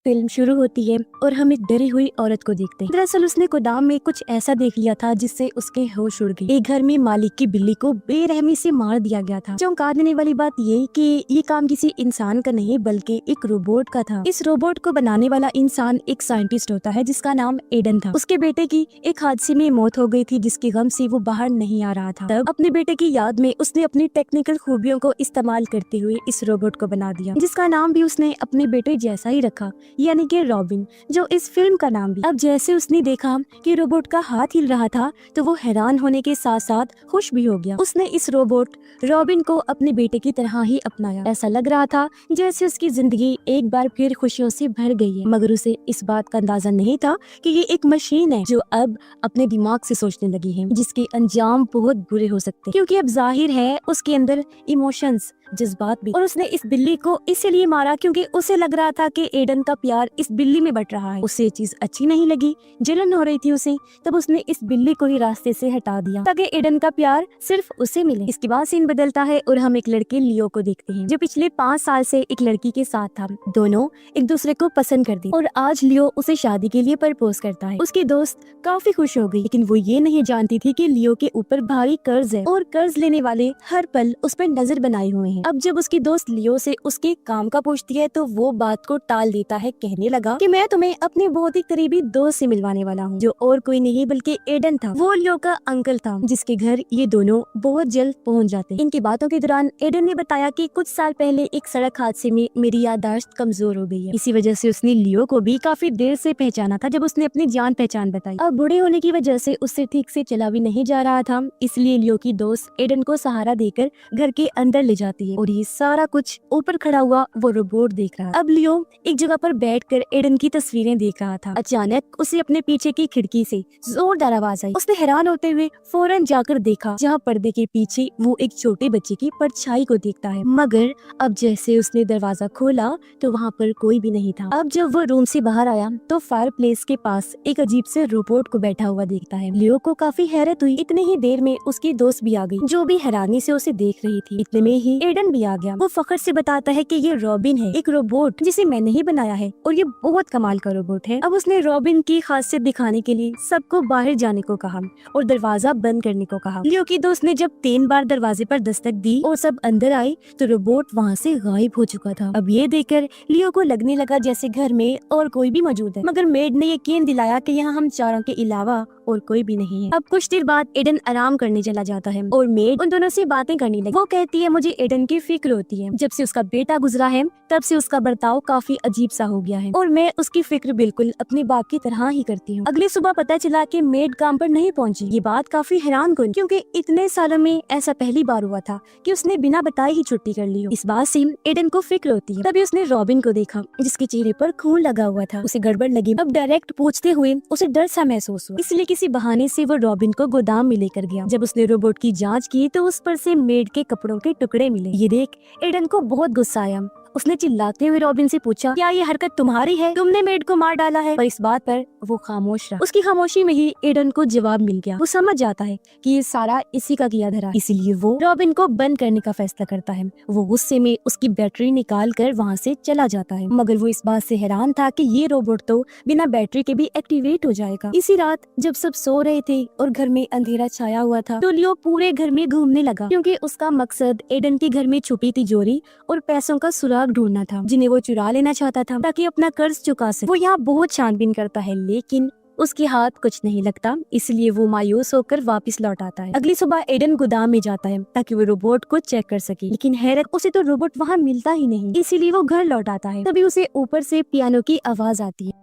Film शुरू होती है और हम एक डरी हुई औरत को देखते हैं। दरअसल उसने गोदाम में कुछ ऐसा देख लिया था जिससे उसके होश उड़ गए। एक घर में मालिक की बिल्ली को बेरहमी से मार दिया गया था। चौंका देने वाली बात ये कि ये काम किसी इंसान का नहीं बल्कि एक रोबोट का था। इस रोबोट को बनाने वाला इंसान एक साइंटिस्ट होता है जिसका नाम एडन था। उसके बेटे की एक हादसे में मौत हो गई थी जिसके गम से वो बाहर नहीं आ रहा था। तब अपने बेटे की याद में उसने अपनी टेक्निकल खूबियों को इस्तेमाल करते हुए इस रोबोट को बना दिया, जिसका नाम भी उसने अपने बेटे जैसा ही रखा, यानी कि रॉबिन, जो इस फिल्म का नाम भी। अब जैसे उसने देखा कि रोबोट का हाथ हिल रहा था तो वो हैरान होने के साथ साथ खुश भी हो गया। उसने इस रोबोट रॉबिन को अपने बेटे की तरह ही अपनाया। ऐसा लग रहा था जैसे उसकी जिंदगी एक बार फिर खुशियों से भर गई है, मगर उसे इस बात का अंदाजा नहीं था कि ये एक मशीन है जो अब अपने दिमाग से सोचने लगी है, जिसके अंजाम बहुत बुरे हो सकते हैं, क्योंकि अब जाहिर है उसके अंदर इमोशंस, जज्बात भी। और उसने इस बिल्ली को इसलिए मारा क्योंकि उसे लग रहा था कि एडन का प्यार इस बिल्ली में बट रहा है। उसे ये चीज अच्छी नहीं लगी, जलन हो रही थी उसे, तब उसने इस बिल्ली को ही रास्ते से हटा दिया ताकि एडन का प्यार सिर्फ उसे मिले। इसके बाद सीन बदलता है और हम एक लड़के लियो को देखते हैं जो पिछले 5 साल से एक लड़की के साथ था। दोनों एक दूसरे को पसंद करते और आज लियो उसे शादी के लिए प्रपोज करता है। उसकी दोस्त काफी खुश हो गई, लेकिन वो ये नहीं जानती थी कि लियो के ऊपर भारी कर्ज है और कर्ज लेने वाले हर पल उस पर नजर बनाए हुए हैं। अब जब उसकी दोस्त लियो से उसके काम का पूछती है तो वो बात को टाल देता है, कहने लगा कि मैं तुम्हें अपने बहुत ही करीबी दोस्त से मिलवाने वाला हूँ, जो और कोई नहीं बल्कि एडन था। वो लियो का अंकल था जिसके घर ये दोनों बहुत जल्द पहुँच जाते। इनकी बातों के दौरान एडन ने बताया कि कुछ साल पहले एक सड़क हादसे में मेरी याददाश्त कमजोर हो गई है, इसी वजह से उसने लियो को भी काफी देर से पहचाना था जब उसने अपनी जान पहचान बताई। अब बूढ़े होने की वजह से उससे ठीक से चला भी नहीं जा रहा था, इसलिए लियो की दोस्त एडन को सहारा देकर घर के अंदर ले जाती है और ये सारा कुछ ऊपर खड़ा हुआ वो रोबोट देख रहा है। अब लियो एक जगह पर बैठकर एडन की तस्वीरें देख रहा था। अचानक उसे अपने पीछे की खिड़की से जोरदार आवाज आई। उसने हैरान होते हुए फौरन जाकर देखा जहाँ पर्दे के पीछे वो एक छोटे बच्चे की परछाई को देखता है, मगर अब जैसे उसने दरवाजा खोला तो वहाँ पर कोई भी नहीं था। अब जब वो रूम से बाहर आया तो फायर प्लेस के पास एक अजीब से रोबोट को बैठा हुआ देखता है। लियो को काफी हैरत हुई। इतने ही देर में उसकी दोस्त भी आ गई जो भी हैरानी से उसे देख रही थी। इतने में ही एडन भी आ गया। वो फखर से बताता है कि ये रॉबिन है, एक रोबोट जिसे मैंने ही बनाया है और ये बहुत कमाल का रोबोट है। अब उसने रॉबिन की खासियत दिखाने के लिए सबको बाहर जाने को कहा और दरवाजा बंद करने को कहा। लियो की दोस्त ने जब 3 बार दरवाजे पर दस्तक दी और सब अंदर आए तो रोबोट वहाँ से गायब हो चुका था। अब ये देखकर लियो को लगने लगा जैसे घर में और कोई भी मौजूद है, मगर मेड ने यकीन दिलाया कि यहाँ हम चारों के अलावा और कोई भी नहीं है। अब कुछ देर बाद एडन आराम करने चला जाता है और मेड उन दोनों से बातें करने लगी। वो कहती है मुझे एडन की फिक्र होती है, जब से उसका बेटा गुजरा है तब से उसका बर्ताव काफी अजीब सा हो गया है और मैं उसकी फिक्र बिल्कुल अपने बाप की तरह ही करती हूँ। अगली सुबह पता चला कि मेड काम पर नहीं पहुंची। ये बात काफी हैरान कन, क्योंकि इतने सालों में ऐसा पहली बार हुआ था कि उसने बिना बताए ही छुट्टी कर ली हो। इस बात से एडन को फिक्र होती है। तभी उसने रॉबिन को देखा जिसके चेहरे पर खून लगा हुआ था। उसे गड़बड़ लगी। अब डायरेक्ट पूछते हुए उसे डर सा महसूस हुआ, इसलिए किसी बहाने से वो रॉबिन को गोदाम में लेकर गया। जब उसने रोबोट की जांच की तो उस पर से मेड के कपड़ों के टुकड़े मिले। ये देख एडन को बहुत गुस्सा आया। उसने चिल्लाते हुए रॉबिन से पूछा, क्या ये हरकत तुम्हारी है? तुमने मेड को मार डाला है? पर इस बात पर वो खामोश रहा। उसकी खामोशी में ही एडन को जवाब मिल गया। वो समझ जाता है कि ये सारा इसी का किया धरा, इसीलिए वो रॉबिन को बंद करने का फैसला करता है। वो गुस्से में उसकी बैटरी निकाल कर वहाँ से चला जाता है, मगर वो इस बात से हैरान था कि ये रोबोट तो बिना बैटरी के भी एक्टिवेट हो जाएगा। इसी रात जब सब सो रहे थे और घर में अंधेरा छाया हुआ था तो लियो पूरे घर में घूमने लगा, क्योंकि उसका मकसद एडन के घर में छुपी तिजोरी और पैसों का सुराग ढूंढना था जिन्हें वो चुरा लेना चाहता था ताकि अपना कर्ज चुका सके। वो यहाँ बहुत छानबीन करता है लेकिन उसके हाथ कुछ नहीं लगता, इसलिए वो मायूस होकर वापस लौट आता है। अगली सुबह एडन गोदाम में जाता है ताकि वो रोबोट को चेक कर सके, लेकिन हैरत उसे तो रोबोट वहाँ मिलता ही नहीं, इसीलिए वो घर लौट आता है। तभी उसे ऊपर से पियानो की आवाज आती है।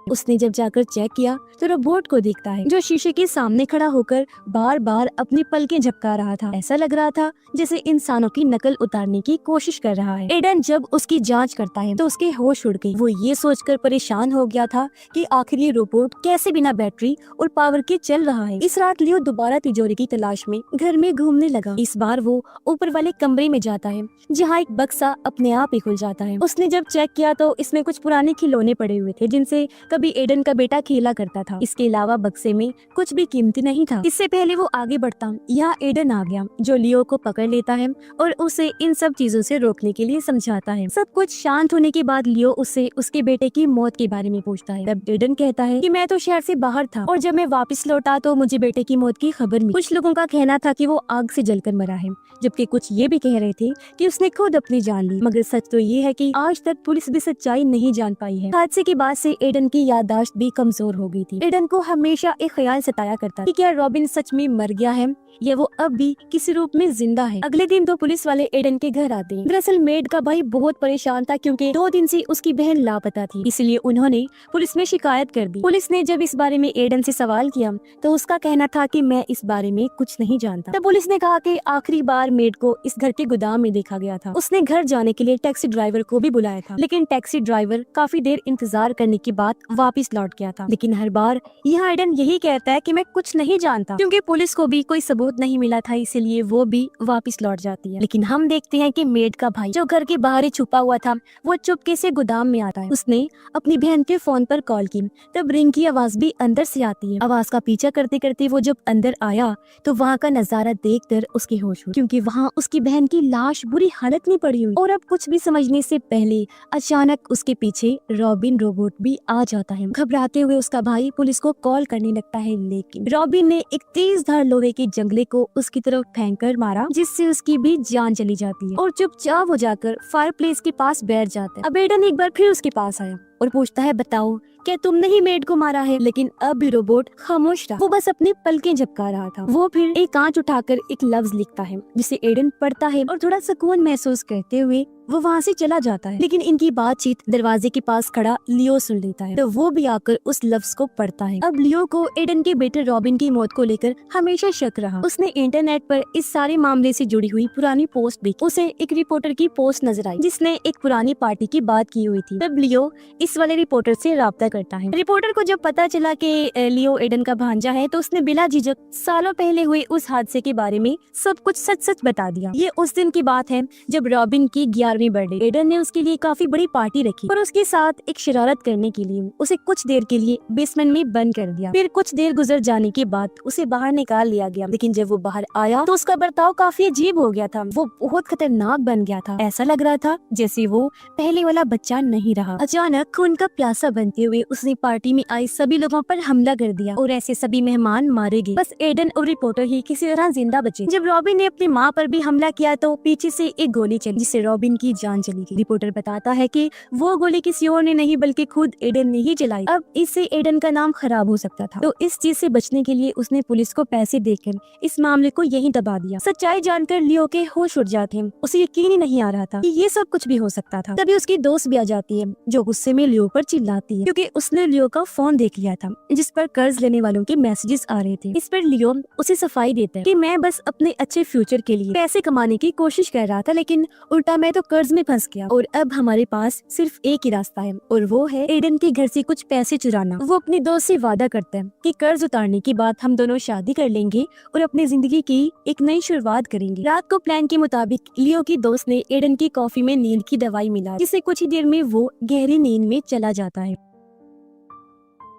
उसने जब जाकर चेक किया तो रोबोट को देखता है जो शीशे के सामने खड़ा होकर बार बार अपनी पलकें झपका रहा था। ऐसा लग रहा था जैसे इंसानों की नकल उतारने की कोशिश कर रहा है। एडन जब उसकी जांच करता है तो उसके होश उड़ गई। वो ये सोचकर परेशान हो गया था कि आखिर ये रोबोट कैसे बिना बैटरी और पावर के चल रहा है। इस रात लियो दोबारा तिजोरी की तलाश में घर में घूमने लगा। इस बार वो ऊपर वाले कमरे में जाता है जहाँ एक बक्सा अपने आप ही खुल जाता है। उसने जब चेक किया तो इसमें कुछ पुराने खिलौने पड़े हुए थे जिनसे कभी एडन का बेटा खेला करता था। इसके अलावा बक्से में कुछ भी कीमती नहीं था। इससे पहले वो आगे बढ़ता, यहाँ एडन आ गया जो लियो को पकड़ लेता है और उसे इन सब चीजों से रोकने के लिए समझाता है। सब कुछ शांत होने के बाद लियो उससे उसके बेटे की मौत के बारे में पूछता है। तब एडन कहता है कि मैं तो शहर से बाहर था और जब मैं वापस लौटा तो मुझे बेटे की मौत की खबर मिली। कुछ लोगों का कहना था कि वो आग से जलकर मरा है, जबकि कुछ ये भी कह रहे थे कि उसने खुद अपनी जान ली। मगर सच तो ये है कि आज तक पुलिस भी सच्चाई नहीं जान पाई है। हादसे के बाद से एडन की याददाश्त भी कमजोर हो गई थी। एडन को हमेशा एक ख्याल सताया करता कि क्या रॉबिन सच में मर गया है या वो अब भी किसी रूप में जिंदा है। अगले दिन तो पुलिस वाले एडन के घर आते हैं। दरअसल मेड का भाई बहुत परेशान था क्योंकि 2 दिन से उसकी बहन लापता थी, इसलिए उन्होंने पुलिस में शिकायत कर दी। पुलिस ने जब इस बारे में एडन से सवाल किया तो उसका कहना था कि मैं इस बारे में कुछ नहीं जानता। तब पुलिस ने कहा कि आखिरी बार मेड को इस घर के गोदाम में देखा गया था। उसने घर जाने के लिए टैक्सी ड्राइवर को भी बुलाया था, लेकिन टैक्सी ड्राइवर काफी देर इंतजार करने के बाद वापस लौट गया था। लेकिन हर बार यहाँ एडन यही कहता है कि मैं कुछ नहीं जानता, क्योंकि पुलिस को भी कोई सबूत नहीं मिला था, इसीलिए वो भी वापस लौट जाती है। लेकिन हम देखते हैं कि मेड का भाई जो घर के बाहर ही छुपा हुआ था वो चुपके से गोदाम में आता है। उसने अपनी बहन के फोन पर कॉल की, तब रिंग की आवाज भी अंदर से आती है। आवाज का पीछा करते करते वो जब अंदर आया तो वहाँ का नजारा देखकर उसके होश उड़, क्योंकि वहाँ उसकी बहन की लाश बुरी हालत में पड़ी हुई। और अब कुछ भी समझने से पहले अचानक उसके पीछे रॉबिन रोबोट भी आ जाता है। घबराते हुए उसका भाई पुलिस को कॉल करने लगता है, लेकिन रॉबिन ने एक तेज धार लोहे के जंगले को उसकी तरफ फेंककर मारा, जिससे उसकी भी जान चली जाती है और चुपचाप हो जाकर फायर प्लेस के पास बैठ जाता है। अब एडन एक बार फिर उसके पास आया और पूछता है, बताओ क्या तुमने ही मेड को मारा है? लेकिन अब भी रोबोट खामोश रहा। वो बस अपने पलकें झपका रहा था। वो फिर एक कांच उठाकर एक लफ्ज लिखता है जिसे एडन पढ़ता है और थोड़ा सुकून महसूस करते हुए वो वहाँ से चला जाता है। लेकिन इनकी बातचीत दरवाजे के पास खड़ा लियो सुन लेता है, तो वो भी आकर उस लफ्ज को पढ़ता है। अब लियो को एडन के बेटे रॉबिन की मौत को लेकर हमेशा शक रहा। उसने इंटरनेट पर इस सारे मामले से जुड़ी हुई पुरानी पोस्ट देखी। उसे एक रिपोर्टर की पोस्ट नजर आई जिसने एक पुरानी पार्टी की बात की हुई थी। तब लियो इस वाले रिपोर्टर से राब्ता करता है। रिपोर्टर को जब पता चला कि लियो एडन का भांजा है तो उसने बिला झिझक सालों पहले हुए उस हादसे के बारे में सब कुछ सच सच बता दिया। ये उस दिन की बात है जब रॉबिन की 11वीं बर्थडे। एडन ने उसके लिए काफी बड़ी पार्टी रखी और उसके साथ एक शरारत करने के लिए उसे कुछ देर के लिए बेसमेंट में बंद कर दिया। फिर कुछ देर गुजर जाने के बाद उसे बाहर निकाल लिया गया, लेकिन जब वो बाहर आया तो उसका बर्ताव काफी अजीब हो गया था। वो बहुत खतरनाक बन गया था। ऐसा लग रहा था जैसे वो पहले वाला बच्चा नहीं रहा। अचानक खून का प्यासा बनते हुए उसने पार्टी में आए सभी लोगों पर हमला कर दिया और ऐसे सभी मेहमान मारे गए। बस एडन और रिपोर्टर ही किसी तरह जिंदा बचे। जब रॉबिन ने अपनी माँ पर भी हमला किया तो पीछे से एक गोली चली, जिससे रॉबिन की जान चली गई। रिपोर्टर बताता है कि वो गोली किसी और ने नहीं बल्कि खुद एडन ने ही चलाई। अब इससे एडन का नाम खराब हो सकता था, तो इस चीज से बचने के लिए उसने पुलिस को पैसे देकर इस मामले को यहीं दबा दिया। सच्चाई जानकर लियो के होश उड़ जाते हैं। उसे यकीन ही नहीं आ रहा था कि ये सब कुछ भी हो सकता था। तभी उसकी दोस्त भी आ जाती है जो गुस्से में लियो पर चिल्लाती है, क्योंकि उसने लियो का फोन देख लिया था जिस पर कर्ज लेने वालों के मैसेजेस आ रहे थे। इस पर लियो उसे सफाई देता है कि मैं बस अपने अच्छे फ्यूचर के लिए पैसे कमाने की कोशिश कर रहा था, लेकिन उल्टा मैं तो कर्ज में फंस गया और अब हमारे पास सिर्फ एक ही रास्ता है और वो है एडन के घर से कुछ पैसे चुराना। वो अपनी दोस्त से वादा करता है कि कर्ज उतारने के बाद हम दोनों शादी कर लेंगे और अपनी जिंदगी की एक नई शुरुआत करेंगे। रात को प्लान के मुताबिक लियो की दोस्त ने एडन की कॉफी में नींद की दवाई मिलाई, जिससे कुछ ही देर में वो गहरी नींद में चला जाता है।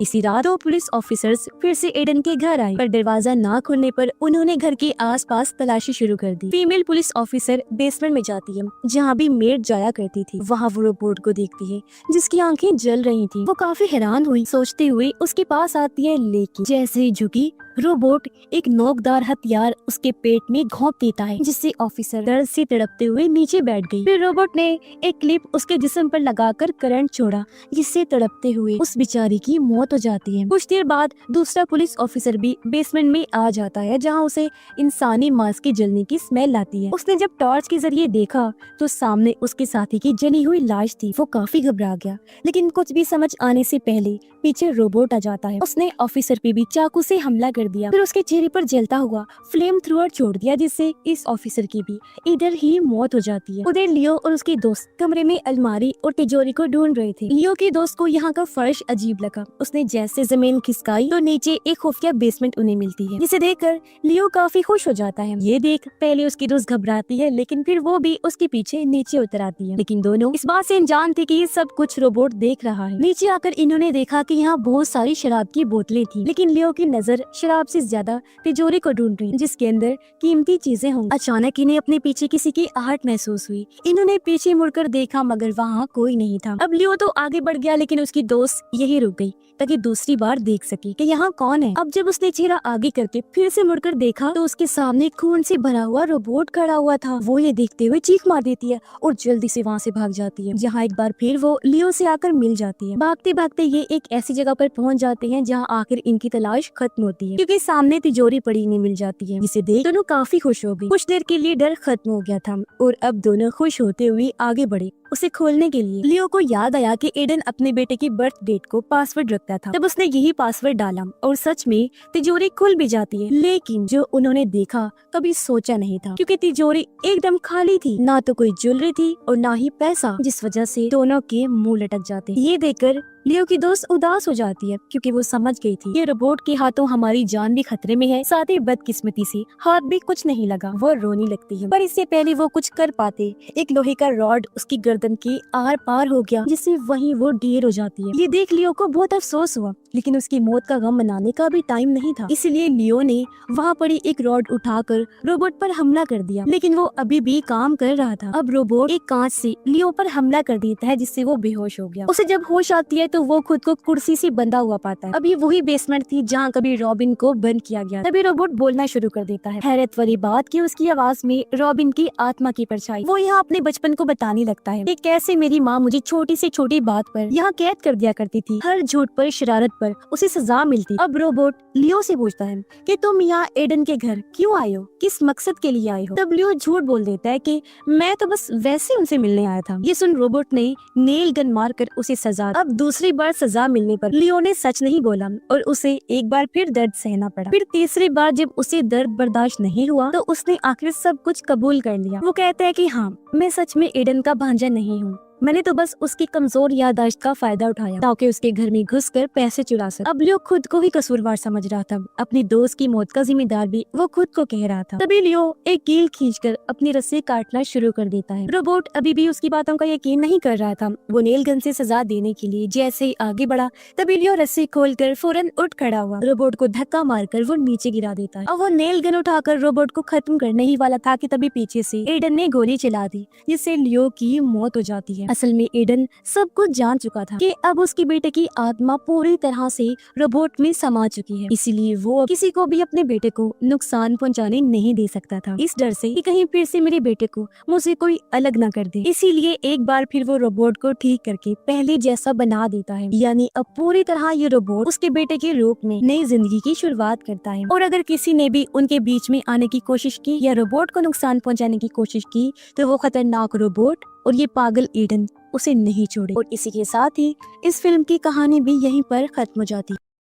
इसी रात 2 पुलिस ऑफिसर्स फिर से एडन के घर आए, पर दरवाजा ना खुलने पर उन्होंने घर के आसपास तलाशी शुरू कर दी। फीमेल पुलिस ऑफिसर बेसमेंट में जाती है जहाँ भी मेड जाया करती थी। वहाँ वो रोबोट को देखती है जिसकी आंखें जल रही थी। वो काफी हैरान हुई, सोचते हुए उसके पास आती है, लेकिन जैसे ही झुकी रोबोट एक नोकदार हथियार उसके पेट में घोंप देता है, जिससे ऑफिसर दर्द से तड़पते हुए नीचे बैठ गई। फिर रोबोट ने एक क्लिप उसके जिस्म पर लगाकर करंट छोड़ा, जिससे तड़पते हुए उस बेचारी की मौत हो जाती है। कुछ देर बाद दूसरा पुलिस ऑफिसर भी बेसमेंट में आ जाता है, जहां उसे इंसानी मांस के जलने की स्मेल आती है। उसने जब टॉर्च के जरिए देखा तो सामने उसके साथी की जली हुई लाश थी। वो काफी घबरा गया, लेकिन कुछ भी समझ आने से पहले पीछे रोबोट आ जाता है। उसने ऑफिसर पे भी चाकू से हमला कर कर दिया, फिर उसके चेहरे पर जलता हुआ फ्लेम थ्रोअर छोड़ दिया, जिससे इस ऑफिसर की भी इधर ही मौत हो जाती है। उधर लियो और उसके दोस्त कमरे में अलमारी और तिजोरी को ढूंढ रहे थे। लियो के दोस्त को यहाँ का फर्श अजीब लगा। उसने जैसे जमीन खिसकाई तो नीचे एक खुफिया बेसमेंट उन्हें मिलती है, जिसे देखकर लियो काफी खुश हो जाता है। ये देख पहले उसकी दोस्त घबराती है, लेकिन फिर वो भी उसके पीछे नीचे उतर आती है। लेकिन दोनों इस बात से अनजान थे कि ये सब कुछ रोबोट देख रहा है। नीचे आकर इन्होंने देखा कि यहाँ बहुत सारी शराब की बोतलें थी, लेकिन लियो की नजर शराब से ज्यादा तिजोरी को ढूंढ रही, जिसके अंदर कीमती चीजें होंगी। अचानक इन्हें अपने पीछे किसी की आहट महसूस हुई। इन्होंने पीछे मुड़कर देखा, मगर वहाँ कोई नहीं था। अब लियो तो आगे बढ़ गया, लेकिन उसकी दोस्त यही रुक गई ताकि दूसरी बार देख सके कि यहाँ कौन है। अब जब उसने चेहरा आगे करके फिर से मुड़कर देखा तो उसके सामने खून से भरा हुआ रोबोट खड़ा हुआ था। वो ये देखते हुए चीख मार देती है और जल्दी से वहाँ से भाग जाती है, जहाँ एक बार फिर वो लियो से आकर मिल जाती है। भागते भागते ये एक ऐसी जगह पर पहुँच जाते हैं जहाँ आखिर इनकी तलाश खत्म होती है, क्योंकि सामने तिजोरी पड़ी नहीं मिल जाती है, जिसे देख दोनों काफी खुश हो गई। कुछ देर के लिए डर खत्म हो गया था और अब दोनों खुश होते हुए आगे बढ़े उसे खोलने के लिए। लियो को याद आया कि एडन अपने बेटे की बर्थ डेट को पासवर्ड रखता था। तब उसने यही पासवर्ड डाला और सच में तिजोरी खुल भी जाती है। लेकिन जो उन्होंने देखा कभी सोचा नहीं था, क्योंकि तिजोरी एकदम खाली थी, ना तो कोई ज्वेलरी थी और ना ही पैसा, जिस वजह से दोनों के मुंह लटक जाते। ये देखकर लियो की दोस्त उदास हो जाती है, क्योंकि वो समझ गई थी ये रोबोट के हाथों हमारी जान भी खतरे में है, साथ ही बदकिस्मती से हाथ भी कुछ नहीं लगा। वो रोने लगती है, पर इससे पहले वो कुछ कर पाते एक लोहे का रॉड उसकी गर्दन के आर पार हो गया, जिससे वहीं वो ढेर हो जाती है। ये देख लियो को बहुत अफसोस हुआ, लेकिन उसकी मौत का गम मनाने का भी टाइम नहीं था। इसलिए लियो ने वहाँ पड़ी एक रॉड उठाकर रोबोट पर हमला कर दिया, लेकिन वो अभी भी काम कर रहा था। अब रोबोट एक कांच से लियो पर हमला कर देता है, जिससे वो बेहोश हो गया। उसे जब होश आती है तो वो खुद को कुर्सी से बंधा हुआ पाता है। अभी वही बेसमेंट थी जहाँ कभी रॉबिन को बंद किया गया। तभी रोबोट बोलना शुरू कर देता है। हैरत वाली बात कि उसकी आवाज में रॉबिन की आत्मा की परछाई। वो यहाँ अपने बचपन को बताने लगता है कि कैसे मेरी माँ मुझे छोटी से छोटी बात पर यहाँ कैद कर दिया करती थी। हर झूठ पर, शरारत पर उसे सजा मिलती। अब रोबोट लियो से पूछता है कि तुम यहाँ एडन के घर क्यों आए हो, किस मकसद के लिए आए हो। तब लियो झूठ बोल देता है कि मैं तो बस वैसे उनसे मिलने आया था। ये सुन रोबोट ने नेल गन मारकर उसे सजा। अब दूसरी बार सजा मिलने पर लियो ने सच नहीं बोला और उसे एक बार फिर दर्द सहना पड़ा। फिर तीसरी बार जब उसे दर्द बर्दाश्त नहीं हुआ तो उसने आखिर सब कुछ कबूल कर लिया। वो कहता है कि हाँ, मैं सच में एडन का भांजा नहीं हूँ, मैंने तो बस उसकी कमजोर याददाश्त का फायदा उठाया ताकि उसके घर में घुसकर पैसे चुरा सके। अब लियो खुद को ही कसूरवार समझ रहा था, अपनी दोस्त की मौत का जिम्मेदार भी वो खुद को कह रहा था। तभी लियो एक कील खींचकर अपनी रस्सी काटना शुरू कर देता है। रोबोट अभी भी उसकी बातों का यकीन नहीं कर रहा था। वो नेल गन से सजा देने के लिए जैसे ही आगे बढ़ा, तभी लियो रस्सी खोलकर फौरन उठ खड़ा हुआ। रोबोट को धक्का मारकर वो नीचे गिरा देता है। अब वो नेल गन उठाकर रोबोट को खत्म करने ही वाला था कि तभी पीछे से एडन ने गोली चला दी, जिससे लियो की मौत हो जाती है। असल में एडन सब कुछ जान चुका था कि अब उसके बेटे की आत्मा पूरी तरह से रोबोट में समा चुकी है, इसीलिए वो किसी को भी अपने बेटे को नुकसान पहुंचाने नहीं दे सकता था, इस डर से कि कहीं फिर से मेरे बेटे को मुझसे कोई अलग ना कर दे। इसीलिए एक बार फिर वो रोबोट को ठीक करके पहले जैसा बना देता है, यानी अब पूरी तरह ये रोबोट उसके बेटे के रूप में नई जिंदगी की शुरुआत करता है। और अगर किसी ने भी उनके बीच में आने की कोशिश की या रोबोट को नुकसान पहुंचाने की कोशिश की तो वो खतरनाक रोबोट और ये पागल एडन उसे नहीं छोड़े। और इसी के साथ ही इस फिल्म की कहानी भी यहीं पर खत्म हो जाती है।